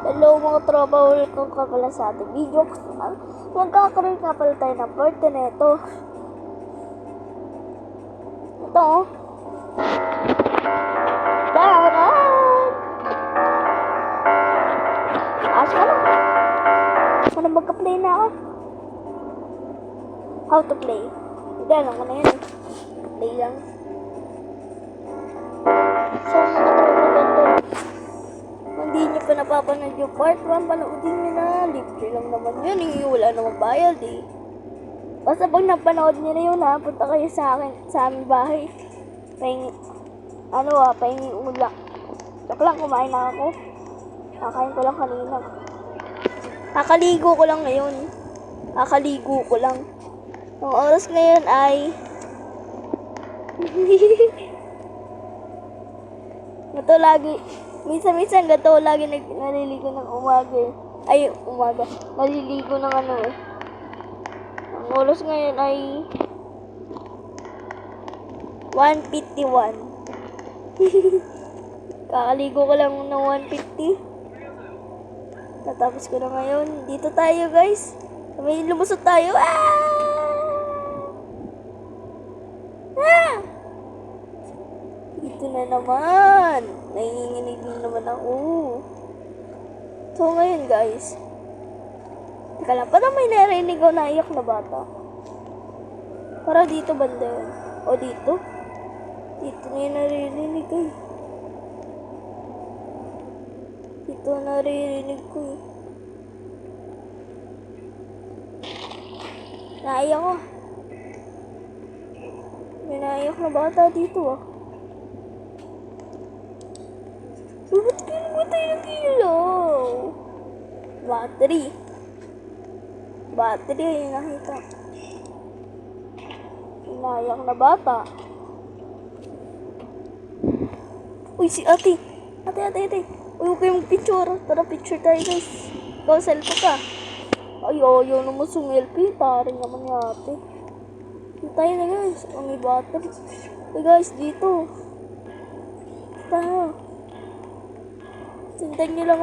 Hello mga tropa, welcome ka pala sa ating video. Magkakaroon nga pala tayo ng birthday na ito. Ito oh. Baran! Asa ka na? Ano magka-play na ako? How to play? Hindi, alam ko na yun. Play lang. So, hindi nyo pa napapanood yung part 1, panoodin nyo na. Libre lang naman yun eh. Wala naman bayad eh. Basta pag napanood nyo na yun ha, punta kayo sa akin, sa aming bahay. Pahingi ulam. Joke lang, kumain na ako. Kakain ko lang kanina. Kakaligo ko lang ngayon. Kakaligo ko lang. Ang oras ngayon ay... Ito lagi... Minsan-minsan gato lagi naliligo ng umaga. Ay, umaga. Naliligo ng ano eh. Ang oras ngayon ay 1:51. Kakaligo ko lang ng 1:50. Natapos ko na ngayon. Dito tayo guys. May lumusot tayo. Dito na naman. Nanginginig na naman ako. So ngayon guys. Teka lang, parang may narinig ako na iyak na bata. Para dito banda yun. O dito? Dito na yung naririnig ko eh. Dito naririnig ko eh. Naiyak ko. May naiyak na bata dito ah. Ba't kinamatay ng ilaw? Battery. Battery ay nakita. Inayak na bata. Uy, si ate. Ate. Uy, huwag kayong picture. Tara, picture tayo guys. Ikaw, selfie ka. Ay, ayaw naman sumilpy. Taring naman ni ate. Dito tayo na guys. Ang may battery. Uy guys, dito. Tayo. Sundan nyo lang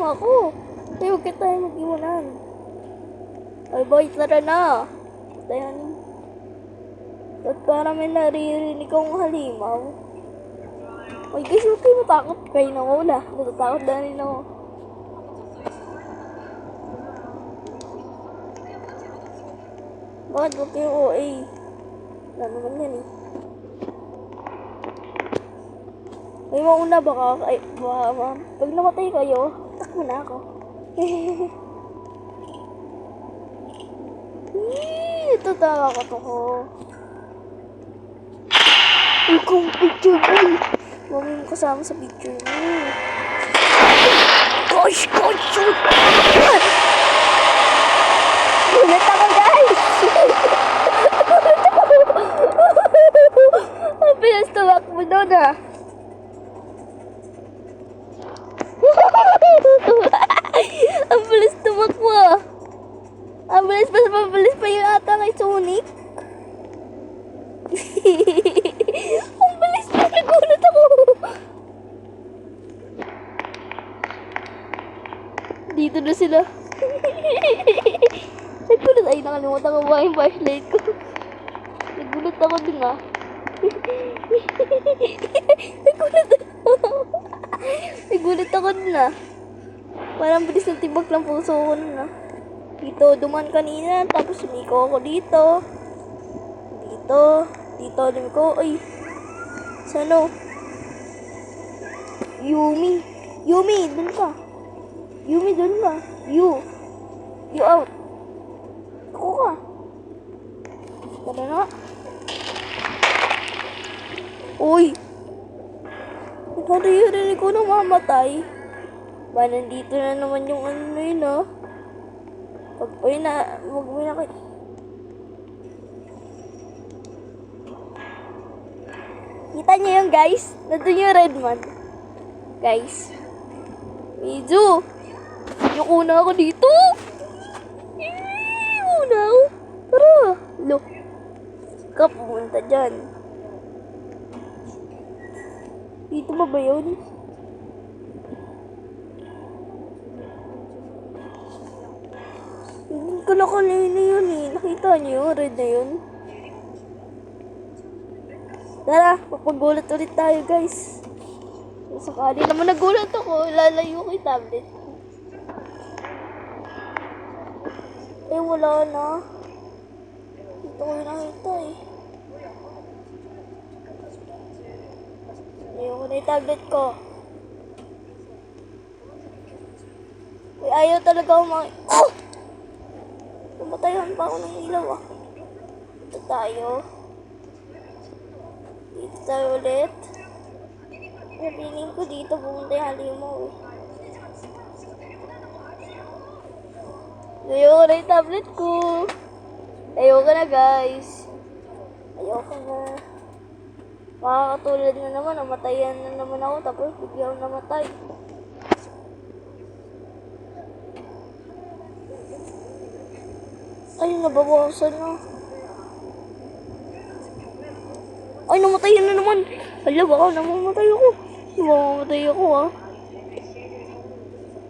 ako. Ay, huwag ka tayo mag-iwanan. Ay, boy, tara na. Tayo na. At para may naririnig akong halimaw. Ay, guys, huwag kayo matakot. Kayo na muna. Natatakot na rin ako. Bakit huwag kayo OA? Wala naman yan eh. May mauna baka pag namatay kayo, takbo na ako. Ito takot ako. Ikaw picture mo. Huwag mo kasama sa picture mo. Gosh! Ulit ako guys! Ang bilis tumakbo doon ah. Ang bilis tumakbo. Ang bilis, mas mabilis pa yung ata kay Sonic. Ang bilis pa, nagulat ako. Dito na sila. Nagulat, ay nakalimutan ko ba yung flashlight ko. Nagulat ako dun ah. Nagulat ako dun ah. Parang bilis ng tibak lang puso ko nun ah. Dito, duman kanina, tapos sumiko ako dito. Dito, dumiko. Ay, sano? Yumi, dun ka. You out. Ako ka. Tara na. Uy. Naririnig ko na mamatay. Ba, nandito na naman yung ano yun ah. Huwag mo na kayo. Kita niyo yun guys? Nandun yung red man. Guys. Medyo. Yuko na ako dito. Una ako. Tara. Look. Ka pumunta dyan. Dito ba yun? Hindi ko na kanina yun eh. Nakita niyo yung red na yun? Tara, mapagulat ulit tayo guys. Sakali naman nagulat ako, lalayo ko yung tablet. Eh wala na. Dito ko yung nakita eh. Layo ko na yung tablet ko. Uy, ayaw talaga ako Oh! Namatayan pa ako ng ilaw ah. Dito tayo. Dito tayo ulit. Feeling ko dito pumunta yung halimaw eh. Layo ko na yung tablet ko. Layo ka na guys. Layo ka na. Makakatulad na naman. Namatayan na naman ako tapos bigla ako namatay. Ay, nabawasan na. Ay, namatay na naman. Hala, baka namamatay ako. Namamatay ako ah.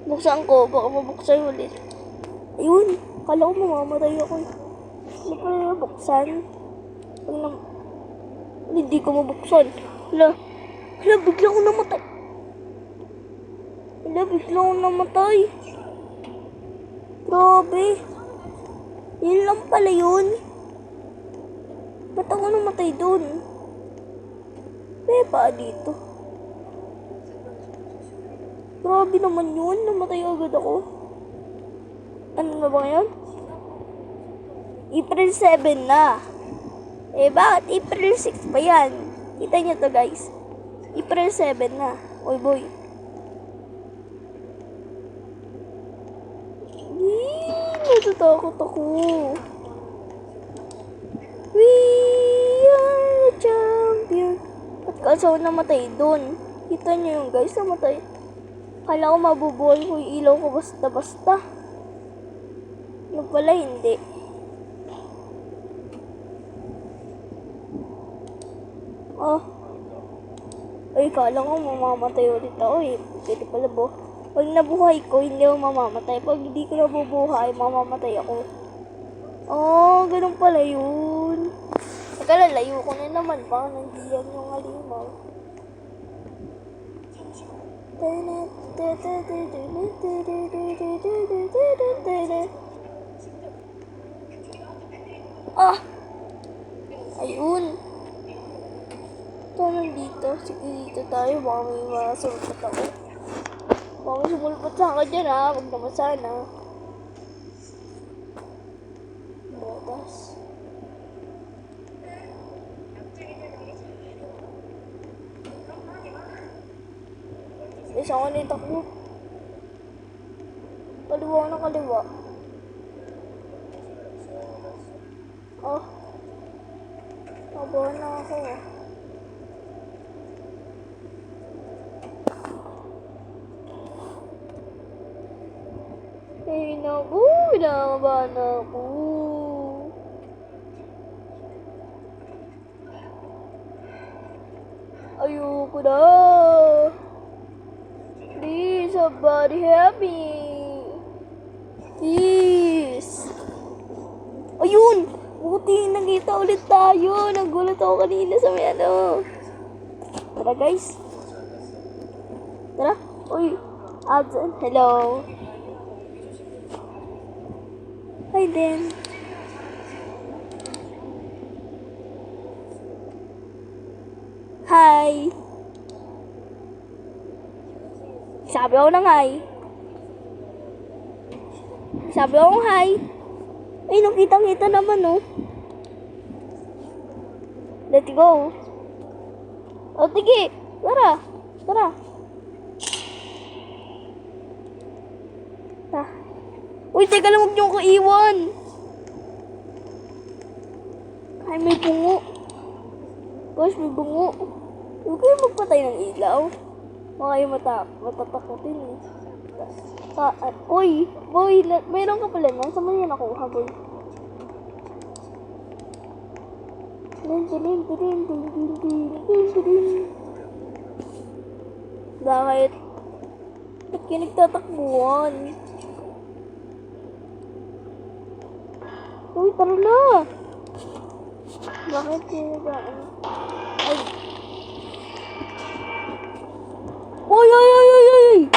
Buksan ko, baka mabuksan ulit. Ayun, kala ko mamamatay ako. Ano pa na buksan? Hindi ko mabuksan. Hala, bigla ko namatay. Hala, bigla ko namatay. Grabe. Yun lang pala yun. Ba't ako namatay dun? Pa dito. Grabe naman yun. Namatay agad ako. Ano na ba ngayon? April 7 na. Eh, bakit April 6 pa yan? Kita nyo to guys. April 7 na. Oy boy. Natatakot ako. We are the champion. At kasi ako namatay dun. Kita nyo yung guys, namatay. Kala ko mabubuhay ko yung ilaw ko basta-basta. Yung pala hindi. Oh. Ay, kala ko mamamatay ulit ako eh. Pwede pala bo. Pag nabuhay ko, hindi ako mamamatay. Pag hindi ko nabubuhay, mamamatay ako. Oh, ganun pala yun. Nakalalayo ko na naman. Baka nandiyan yung halimaw. Ah! Ayun. Ito nandito. Sige, dito tayo. Baka may masulpat ako. Baka may sumulpat sa akin dyan ha. Huwag naman sana. Botas. Isa ko nito ko. Kaliwa na kaliwa. Oh. Nabawa na ako. Ay, naku. Nakabahan na ako. Ayoko na. Please, somebody help me. Please. Ayun! Buti, nakita ulit tayo. Nagulat ako kanina sa may ano. Tara guys. Tara. Uy. Adson. Hello. Hi then. Hi. Sabi ako ng hi. Sabi ako ng hi. Ay, nakita-kita naman, oh. Let's go. O, sige. Tara. Tara. Ah. Uy, teka lang, huwag niyo ko iwan. Ay, may bungo. Guys, may bungo. Huwag kayo magpatay ng ilaw. Baka kayo matatakotin eh. Uy, boy, mayroon ka pala na. Saan mo yan nakuha, boy? Bakit? Ba't kayo nagtatakbuhan? Uy, tara na! Bakit kayo nag-ano? Ay! Uy, uy, uy, uy, uy!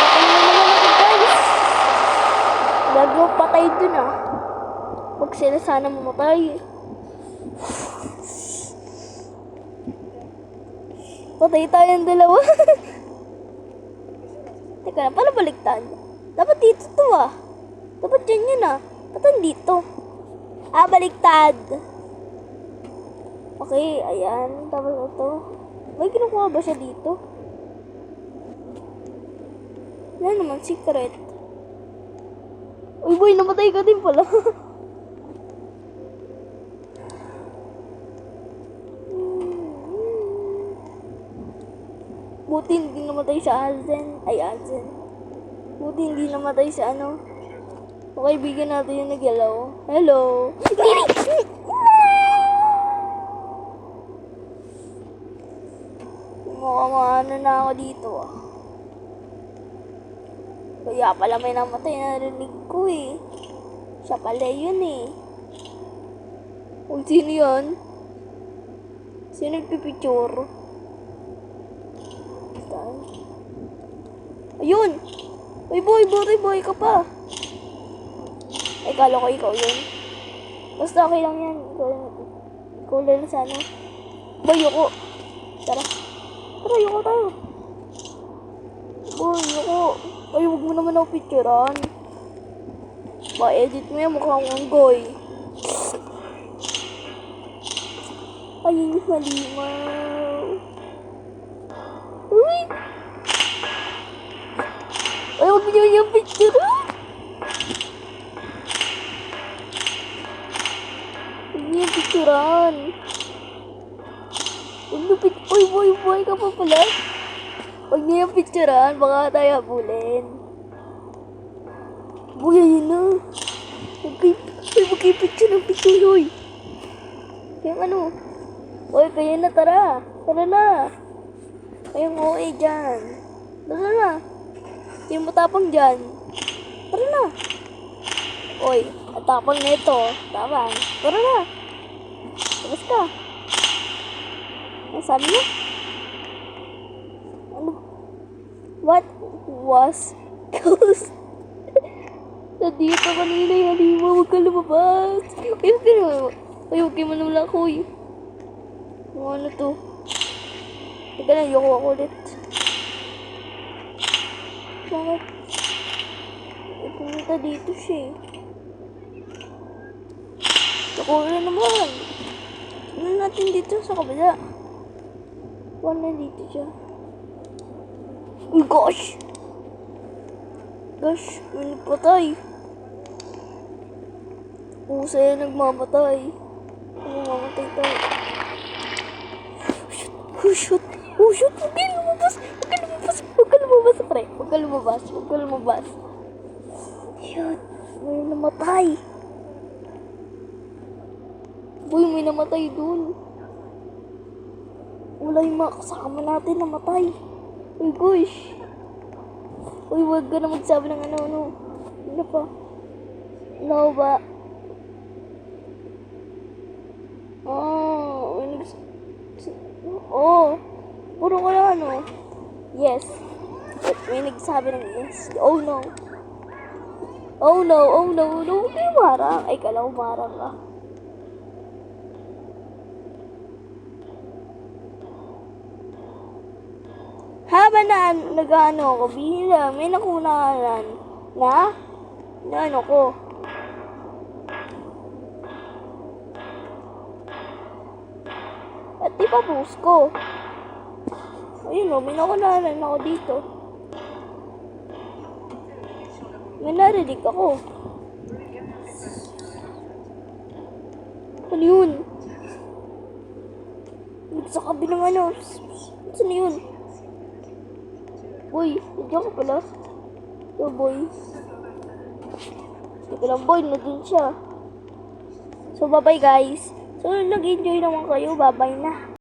Patay na naman ako, guys! Lagi patay dun ah. Huwag sila sana mamatay. Patay tayong dalawa. Teka na, paano baliktad? Dapat dito to ah. Dapat dyan yun ah. Ba't dito? Ah, baliktad. Okay, ayan. Tapos ito. May kinukuha ba siya dito? Wala naman, secret. Uy boy, namatay ka din pala. Buti hindi namatay sa Azen. Ay, Azen. Buti hindi namatay sa ano. O kaibigan natin yung nag-yellow. Hello. Mukhang ano na ako dito ah. Kaya pala may namatay na narinig ko eh. Siya pala yun eh. Uy, sino yun? Sino nagpipicture? Ayun! Uy boy ka pa! Ay, kala ko ikaw yun. Basta okay lang yan. Ikaw lang sana. Boy, yuko. Tara. Tara, yuko tayo. Boy, yuko. Ay, huwag mo naman ako picturean. Edit mo yan, mukhang unggoy. Ay, malimaw. Uy! Ay, huwag niyo yung picturean. Huwag niyo yung picturean. Uy, boy ka pa pala. Huwag niyo yung picturean, baka tayo habulin. Boy, ayun na. Huwag kayo picture ng picture, hoy. Kaya ano? Uy, kayo na, tara. Tara na. Kayong OA dyan. Tara na. Yung matapang dyan. Tara na. Uy, at tapang na ito. Tapang. Tara na. Tapos ka. Ano sabi mo? Ano? What was ghost? Nandito kanina yung halima. Huwag ka lumabas. Ay, huwag ka lumabas. Ay, huwag kayo manula ko eh. Ano to? Teka lang, yoko ako ulit. Bakit? Pumunta dito siya eh. Yoko ulit naman. Ano natin dito sa kabila? Wala dito siya. Uy, gosh! Gosh, may nagpatay. Sa'yo nagmamatay. Nagmamatay tayo. Shoot! Oh, shoot! Huwag ka lumabas! Huwag ka lumabas, pre! Huwag ka lumabas! Shoot! May namatay! Boy, may namatay dun. Wala yung mga kasama natin namatay. Uy, gosh! Uy, huwag ka na magsabi ng ano. Ano pa? Ano ba? Puro ko lang ano. Yes. May nagsabi ng yes. Oh no. Huwag kayo marang. Ay, kala ko marang ka. Habang na nag-ano ako, bihila, may nakunahan na ano ko. At di pa post ko. Ayun o, may nakunahan ako dito. May narinig ako. Ano yun? Sa kabilang ano. Saan yun? Boy, nandiyan ka pala. Oh, boy. Sige lang, boy. Nandun siya. So, bye-bye, guys. So, nag-enjoy naman kayo. Bye-bye na.